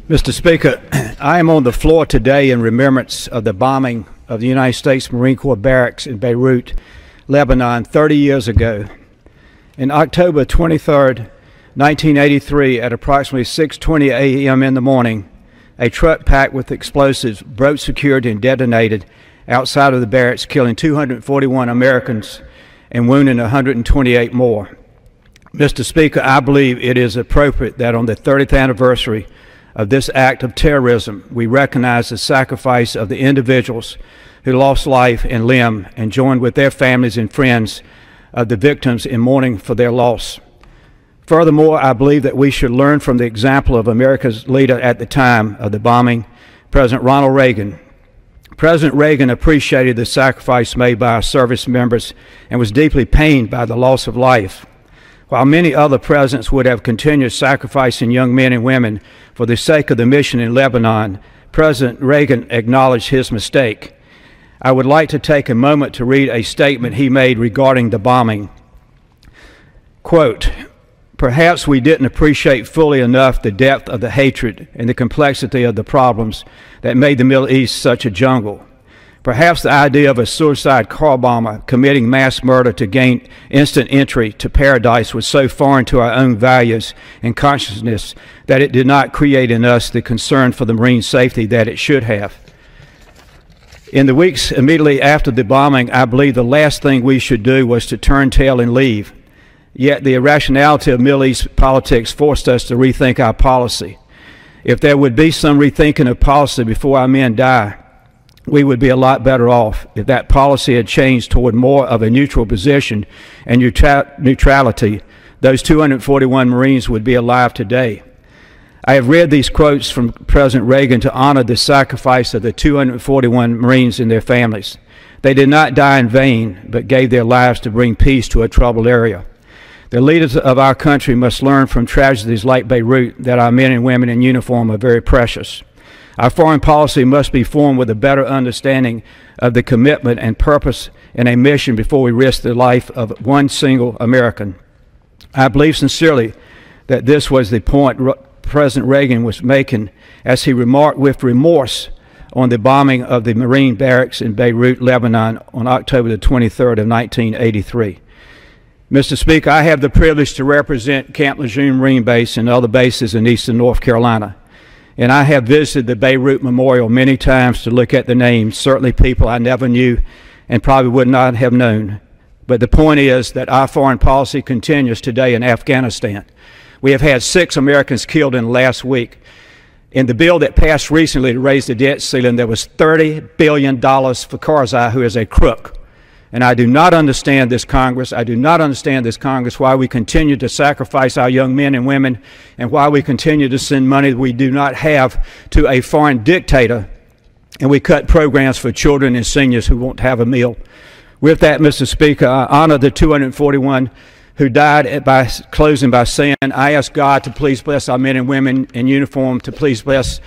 Mr. Speaker, I am on the floor today in remembrance of the bombing of the United States Marine Corps Barracks in Beirut, Lebanon, 30 years ago. On October 23, 1983, at approximately 6:20 a.m. in the morning, a truck packed with explosives broke security and detonated outside of the barracks, killing 241 Americans and wounding 128 more. Mr. Speaker, I believe it is appropriate that on the 30th anniversary of this act of terrorism, we recognize the sacrifice of the individuals who lost life and limb and joined with their families and friends of the victims in mourning for their loss. Furthermore, I believe that we should learn from the example of America's leader at the time of the bombing, President Ronald Reagan. President Reagan appreciated the sacrifice made by our service members and was deeply pained by the loss of life. While many other presidents would have continued sacrificing young men and women for the sake of the mission in Lebanon, President Reagan acknowledged his mistake. I would like to take a moment to read a statement he made regarding the bombing. Quote, "Perhaps we didn't appreciate fully enough the depth of the hatred and the complexity of the problems that made the Middle East such a jungle. Perhaps the idea of a suicide car bomber committing mass murder to gain instant entry to paradise was so foreign to our own values and consciousness that it did not create in us the concern for the Marine safety that it should have. In the weeks immediately after the bombing, I believe the last thing we should do was to turn tail and leave. Yet the irrationality of Middle East politics forced us to rethink our policy. If there would be some rethinking of policy before our men die, we would be a lot better off. If that policy had changed toward more of a neutral position and neutrality, those 241 Marines would be alive today." I have read these quotes from President Reagan to honor the sacrifice of the 241 Marines and their families. They did not die in vain, but gave their lives to bring peace to a troubled area. The leaders of our country must learn from tragedies like Beirut that our men and women in uniform are very precious. Our foreign policy must be formed with a better understanding of the commitment and purpose in a mission before we risk the life of one single American. I believe sincerely that this was the point President Reagan was making as he remarked with remorse on the bombing of the Marine barracks in Beirut, Lebanon on October the 23rd of 1983. Mr. Speaker, I have the privilege to represent Camp Lejeune Marine Base and other bases in eastern North Carolina. And I have visited the Beirut Memorial many times to look at the names, certainly people I never knew and probably would not have known. But the point is that our foreign policy continues today in Afghanistan. We have had 6 Americans killed in the last week. In the bill that passed recently to raise the debt ceiling, there was $30 billion for Karzai, who is a crook. And I do not understand this Congress. I do not understand this Congress, why we continue to sacrifice our young men and women and why we continue to send money that we do not have to a foreign dictator, and we cut programs for children and seniors who won't have a meal. With that, Mr. Speaker, I honor the 241 who died by closing by saying, I ask God to please bless our men and women in uniform, to please bless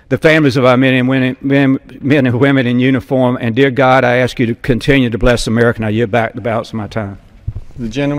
the families of our men and women in uniform. And dear God, I ask you to continue to bless America. I yield back the balance of my time. The gentleman.